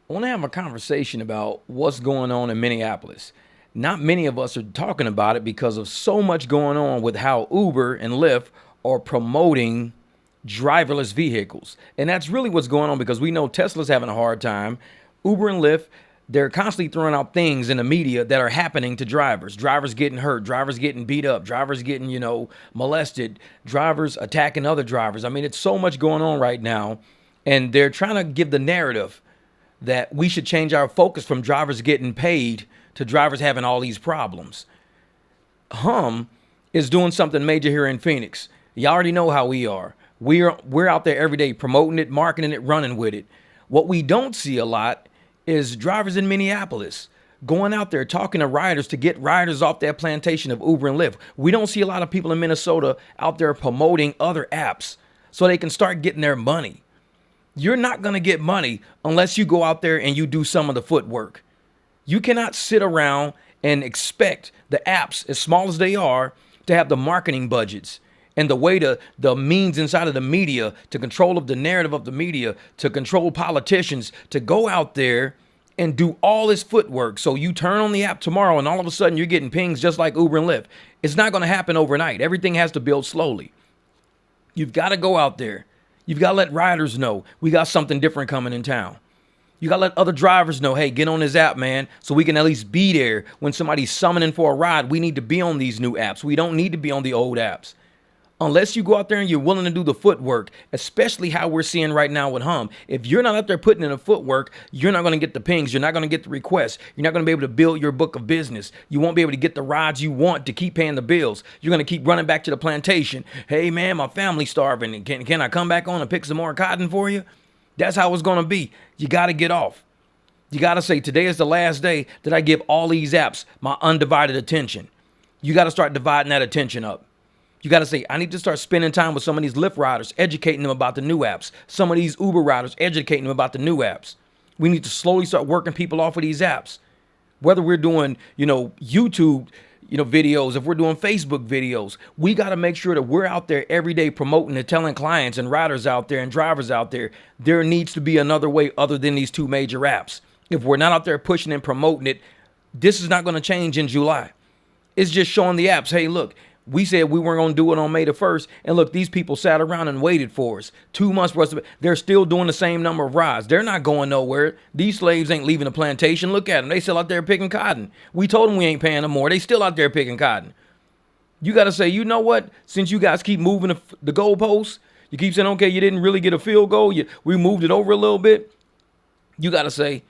I want to have a conversation about what's going on in Minneapolis. Not many of us are talking about it because of so much going on with how Uber and Lyft are promoting driverless vehicles. And that's really what's going on because we know Tesla's having a hard time. Uber and Lyft, they're constantly throwing out things in the media that are happening to drivers. Drivers getting hurt, drivers getting beat up, drivers getting, molested, drivers attacking other drivers. I mean, it's so much going on right now. And they're trying to give the narrative that we should change our focus from drivers getting paid to drivers having all these problems. Is doing something major here in Phoenix. You already know how we are. We're out there every day promoting it, marketing it, running with it. What we don't see a lot is drivers in Minneapolis going out there talking to riders to get riders off that plantation of Uber and Lyft. We don't see a lot of people in Minnesota out there promoting other apps so they can start getting their money. You're not going to get money unless you go out there and you do some of the footwork. You cannot sit around and expect the apps, as small as they are, to have the marketing budgets and the means inside of the media to control of the narrative of the media, to control politicians, to go out there and do all this footwork. So you turn on the app tomorrow and all of a sudden you're getting pings just like Uber and Lyft. It's not going to happen overnight. Everything has to build slowly. You've got to go out there. You've got to let riders know we got something different coming in town. You got to let other drivers know, hey, get on this app, man, so we can at least be there when somebody's summoning for a ride. We need to be on these new apps. We don't need to be on the old apps. Unless you go out there and you're willing to do the footwork, especially how we're seeing right now with If you're not out there putting in the footwork, you're not going to get the pings. You're not going to get the requests. You're not going to be able to build your book of business. You won't be able to get the rides you want to keep paying the bills. You're going to keep running back to the plantation. Hey, man, my family's starving. Can I come back on and pick some more cotton for you? That's how it's going to be. You got to get off. You got to say, today is the last day that I give all these apps my undivided attention. You got to start dividing that attention up. You got to say, I need to start spending time with some of these Lyft riders, educating them about the new apps. Some of these Uber riders, educating them about the new apps. We need to slowly start working people off of these apps. Whether we're doing, YouTube, videos, if we're doing Facebook videos, we got to make sure that we're out there every day promoting and telling clients and riders out there and drivers out there needs to be another way other than these two major apps. If we're not out there pushing and promoting it, this is not going to change in July. It's just showing the apps, hey, look, we said we weren't going to do it on May the 1st. And look, these people sat around and waited for us. 2 months for us. They're still doing the same number of rides. They're not going nowhere. These slaves ain't leaving the plantation. Look at them. They still out there picking cotton. We told them we ain't paying them more. They still out there picking cotton. You got to say, you know what? Since you guys keep moving the goalposts, you keep saying, okay, you didn't really get a field goal. We moved it over a little bit. You got to say,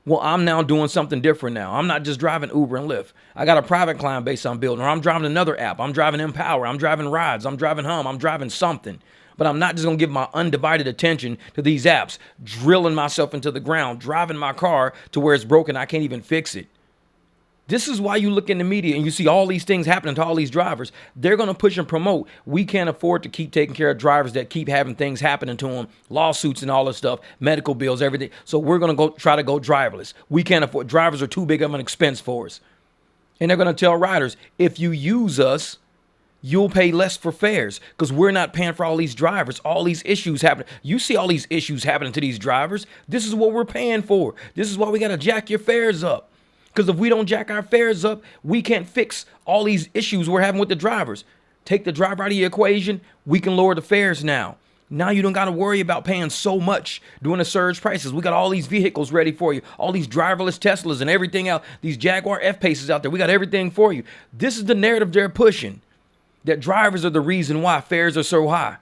well, I'm now doing something different now. I'm not just driving Uber and Lyft. I got a private client base I'm building, or I'm driving another app. I'm driving Empower. I'm driving Rides. I'm driving I'm driving something. But I'm not just going to give my undivided attention to these apps, drilling myself into the ground, driving my car to where it's broken. I can't even fix it. This is why you look in the media and you see all these things happening to all these drivers. They're going to push and promote. We can't afford to keep taking care of drivers that keep having things happening to them, lawsuits and all this stuff, medical bills, everything. So we're going to try to go driverless. We can't afford. Drivers are too big of an expense for us. And they're going to tell riders, if you use us, you'll pay less for fares because we're not paying for all these drivers, all these issues happening. You see all these issues happening to these drivers. This is what we're paying for. This is why we got to jack your fares up. Because if we don't jack our fares up, we can't fix all these issues we're having with the drivers. Take the driver out of the equation, we can lower the fares now. Now you don't got to worry about paying so much during the surge prices. We got all these vehicles ready for you, all these driverless Teslas and everything else, these Jaguar F-Paces out there. We got everything for you. This is the narrative they're pushing, that drivers are the reason why fares are so high.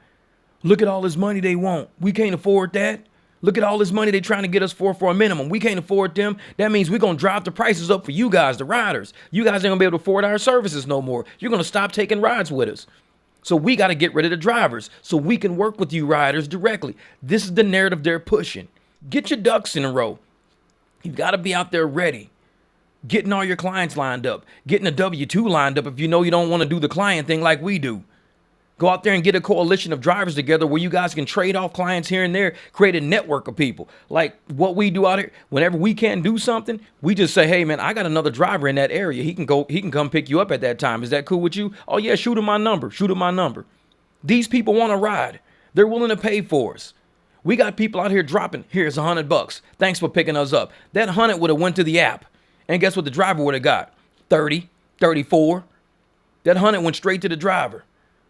Look at all this money they want. We can't afford that. Look at all this money they're trying to get us for a minimum. We can't afford them. That means we're going to drive the prices up for you guys, the riders. You guys ain't going to be able to afford our services no more. You're going to stop taking rides with us. So we got to get rid of the drivers so we can work with you riders directly. This is the narrative they're pushing. Get your ducks in a row. You've got to be out there ready. Getting all your clients lined up. Getting a W-2 lined up if you know you don't want to do the client thing like we do. Go out there and get a coalition of drivers together where you guys can trade off clients here and there, create a network of people. Like what we do out here, whenever we can't do something, we just say, hey, man, I got another driver in that area. He can come pick you up at that time. Is that cool with you? Oh, yeah, shoot him my number. Shoot him my number. These people want to ride. They're willing to pay for us. We got people out here dropping, here's $100. Thanks for picking us up. That 100 would have went to the app. And guess what the driver would have got? 30, 34. That 100 went straight to the driver.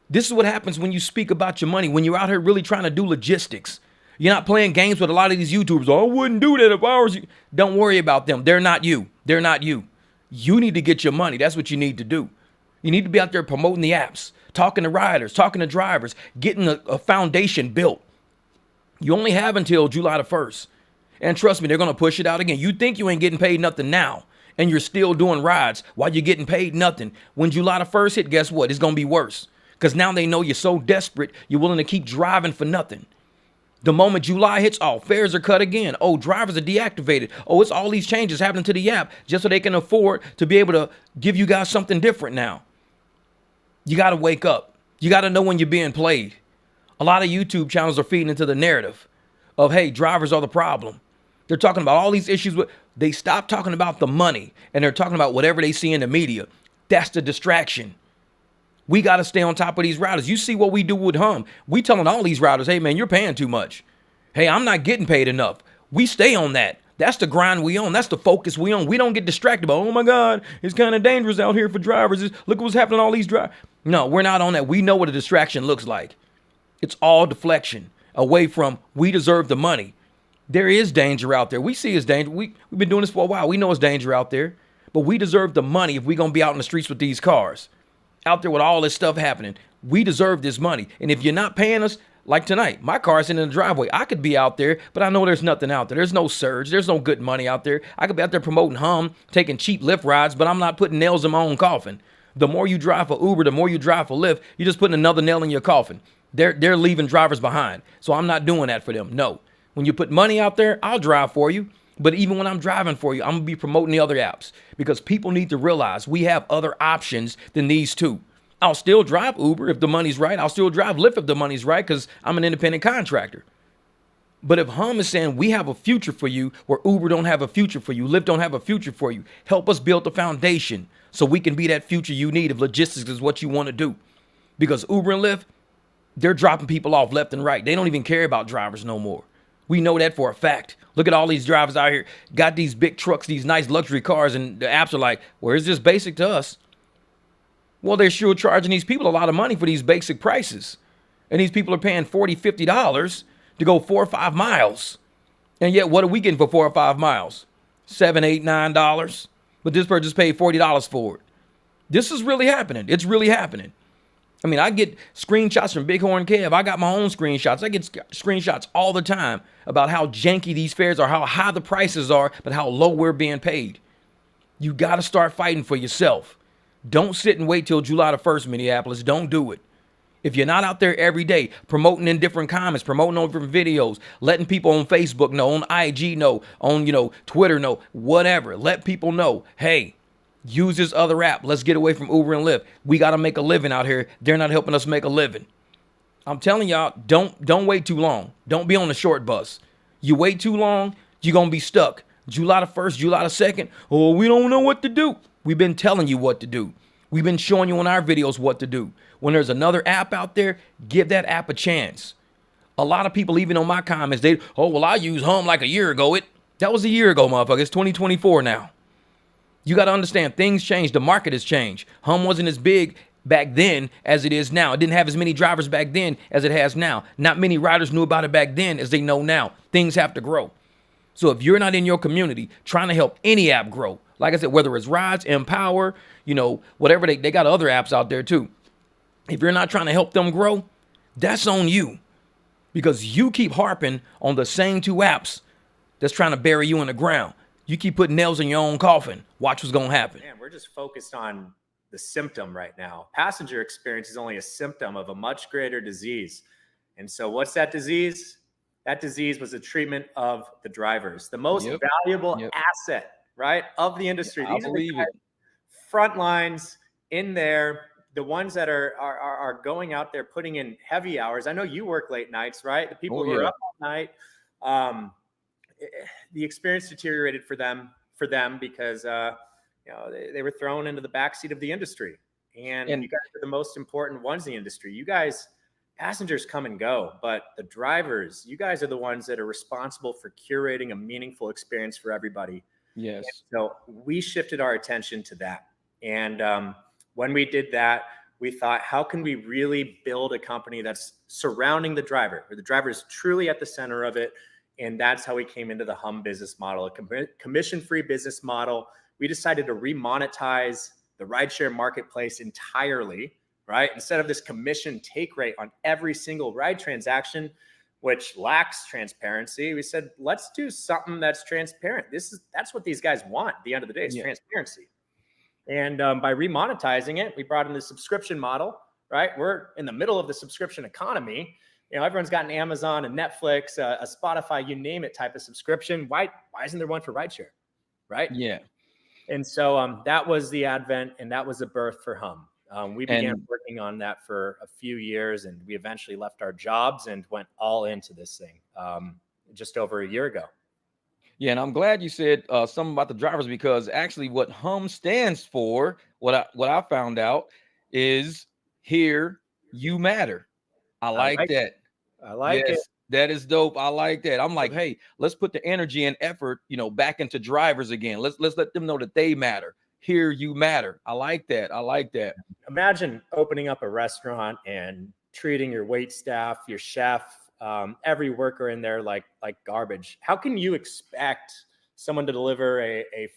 This is what happens when you speak about your money, when you're out here really trying to do logistics. You're not playing games with a lot of these YouTubers. Oh, I wouldn't do that if I was you. Don't worry about them. They're not you. They're not you. You need to get your money. That's what you need to do. You need to be out there promoting the apps, talking to riders, talking to drivers, getting a foundation built. You only have until July the 1st. And trust me, they're going to push it out again. You think you ain't getting paid nothing now, and you're still doing rides while you're getting paid nothing. When July the 1st hit, guess what? It's going to be worse. Because now they know you're so desperate, you're willing to keep driving for nothing. The moment July hits, oh, fares are cut again. Oh, drivers are deactivated. Oh, it's all these changes happening to the app just so they can afford to be able to give you guys something different now. You got to wake up. You got to know when you're being played. A lot of YouTube channels are feeding into the narrative of, hey, drivers are the problem. They're talking about all these issues. They stop talking about the money, and they're talking about whatever they see in the media. That's the distraction. We got to stay on top of these riders. You see what we do with Hum. We telling all these riders, hey, man, you're paying too much. Hey, I'm not getting paid enough. We stay on that. That's the grind we on. That's the focus we on. We don't get distracted by, oh, my God, it's kind of dangerous out here for drivers. Look what's happening to all these drivers. No, we're not on that. We know what a distraction looks like. It's all deflection away from we deserve the money. There is danger out there. We see it's danger. We've been doing this for a while. We know it's danger out there. But we deserve the money if we're going to be out in the streets with these cars. Out there with all this stuff happening. We deserve this money. And if you're not paying us, like tonight, my car's in the driveway. I could be out there, but I know there's nothing out there. There's no surge. There's no good money out there. I could be out there promoting Hum, taking cheap Lyft rides, but I'm not putting nails in my own coffin. The more you drive for Uber, the more you drive for Lyft, you're just putting another nail in your coffin. They're leaving drivers behind. So I'm not doing that for them. No. When you put money out there, I'll drive for you. But even when I'm driving for you, I'm going to be promoting the other apps because people need to realize we have other options than these two. I'll still drive Uber if the money's right. I'll still drive Lyft if the money's right because I'm an independent contractor. But if Hum is saying we have a future for you where Uber don't have a future for you, Lyft don't have a future for you, help us build the foundation so we can be that future you need if logistics is what you want to do. Because Uber and Lyft, they're dropping people off left and right. They don't even care about drivers no more. We know that for a fact. Look at all these drivers out here, got these big trucks, these nice luxury cars, and the apps are like, well, it's just basic to us. Well, they're sure charging these people a lot of money for these basic prices. And these people are paying $40, $50 to go 4 or 5 miles. And yet, what are we getting for 4 or 5 miles? $7, $8, $9. But this person just paid $40 for it. This is really happening. It's really happening. I mean, I get screenshots from Bighorn Kev. I got my own screenshots. I get screenshots all the time about how janky these fares are, how high the prices are, but how low we're being paid. You got to start fighting for yourself. Don't sit and wait till July the 1st, Minneapolis. Don't do it. If you're not out there every day promoting in different comments, promoting on different videos, letting people on Facebook know, on IG know, on, Twitter know, whatever, let people know, hey, use this other app. Let's get away from Uber and Lyft. We got to make a living out here. They're not helping us make a living. I'm telling y'all, don't wait too long. Don't be on the short bus. You wait too long, you're going to be stuck. July the 1st, July the 2nd, oh, we don't know what to do. We've been telling you what to do. We've been showing you in our videos what to do. When there's another app out there, give that app a chance. A lot of people, even on my comments, I used Hum like a year ago. That was a year ago, motherfucker. It's 2024 now. You got to understand, things change. The market has changed. Hum wasn't as big back then as it is now. It didn't have as many drivers back then as it has now. Not many riders knew about it back then as they know now. Things have to grow. So if you're not in your community trying to help any app grow, like I said, whether it's Rides, Empower, whatever, they got other apps out there too. If you're not trying to help them grow, that's on you. Because you keep harping on the same 2 apps that's trying to bury you in the ground. You keep putting nails in your own coffin. Watch what's going to happen. Man, we're just focused on the symptom right now. Passenger experience is only a symptom of a much greater disease. And so what's that disease? That disease was the treatment of the drivers, the most valuable asset, right, of the industry. These are the front lines in there, the ones that are going out there putting in heavy hours. I know you work late nights, right? The people who are up all night. The experience deteriorated for them because they were thrown into the backseat of the industry, and you guys are the most important ones in the industry. You guys passengers come and go, but the drivers, you guys are the ones that are responsible for curating a meaningful experience for everybody. And Yes. so we shifted our attention to that. And when we did that, we thought, how can we really build a company that's surrounding the driver, where the driver is truly at the center of it? And that's how we came into the Hum business model, a commission-free business model. We decided to remonetize the rideshare marketplace entirely, right? Instead of this commission take rate on every single ride transaction, which lacks transparency, we said, let's do something that's transparent. That's what these guys want at the end of the day, is Yeah. transparency. And by remonetizing it, we brought in the subscription model, right? We're in the middle of the subscription economy. You know, everyone's got an Amazon, a Netflix, a Spotify, you name it, type of subscription. Why isn't there one for rideshare, right? Yeah. And so that was the advent, and that was the birth for Hum. We began And working on that for a few years, and we eventually left our jobs and went all into this thing just over a year ago. yeah, and I'm glad you said something about the drivers, because actually what Hum stands for, what I found out, is here you matter. I I like like it. that. I like it. Yes, that is dope. I like that. I'm like, hey, let's put the energy and effort, back into drivers again. Let's let them know that they matter. Here you matter. I like that. I like that. Imagine opening up a restaurant and treating your wait staff, your chef, every worker in there like garbage. How can you expect someone to deliver a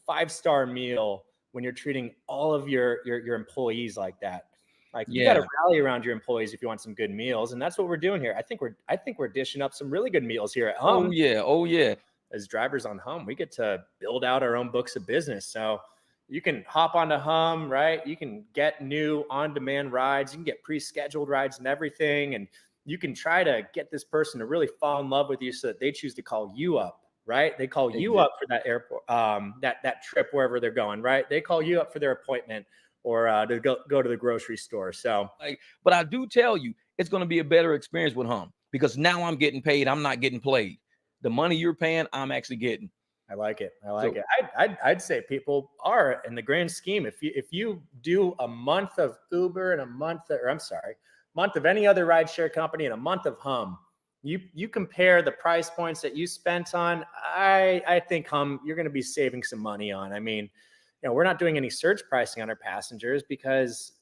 five-star meal when you're treating all of your employees like that? Like, you got to Yeah. rally around your employees if you want some good meals, and that's what we're doing here. I think we're dishing up some really good meals here at Oh Hum. yeah. Oh yeah. As drivers on Hum, we get to build out our own books of business. So you can hop onto Hum, right? You can get new on-demand rides. You can get pre-scheduled rides and everything. And you can try to get this person to really fall in love with you so that they choose to call you up, right? They call you Exactly. up for that airport, that trip wherever they're going, right? They call you up for their appointment, or to go to the grocery store. So Like, but I do tell you, it's going to be a better experience with Hum, because now I'm getting paid. I'm not getting played. The money you're paying, I'm actually getting. I like it. I like So it. I'd say people are, in the grand scheme, if you do a month of Uber and a month, or I'm sorry, month of any other rideshare company and a month of Hum, you compare the price points that you spent on. I think Hum, you're going to be saving some money on. I mean, we're not doing any surge pricing on our passengers because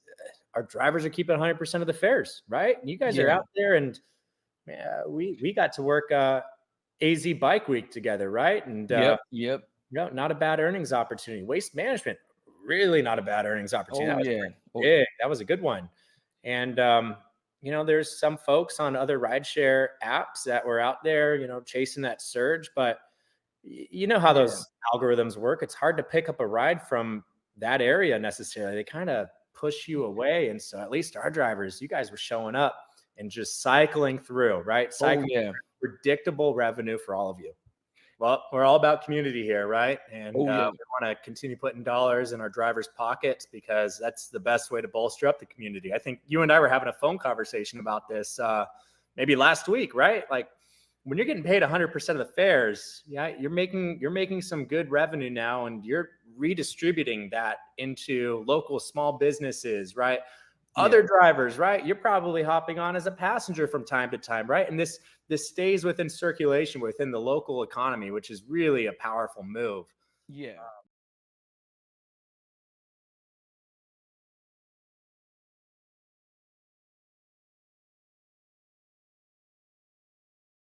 our drivers are keeping 100% of the fares, right? And you guys are yeah. out there, and we got to work AZ Bike Week together, right? And Yep. Yep. not a bad earnings opportunity. Waste management, really not a bad earnings opportunity. Oh That was yeah. pretty Oh big. That was a good one. And there's some folks on other rideshare apps that were out there, chasing that surge. But you know how yeah. those algorithms work. It's hard to pick up a ride from that area necessarily. They kind of push you away. And so at least our drivers, you guys were showing up and just cycling through, right? Oh Cycling yeah. predictable revenue for all of you. Well, we're all about community here, right? And Oh yeah. we want to continue putting dollars in our drivers' pockets, because that's the best way to bolster up the community. I think you and I were having a phone conversation about this maybe last week, right? Like, when you're getting paid 100% of the fares, yeah, you're making some good revenue now, and you're redistributing that into local small businesses, right? Yeah. Other drivers, right? You're probably hopping on as a passenger from time to time, right? And this stays within circulation within the local economy, which is really a powerful move. Yeah.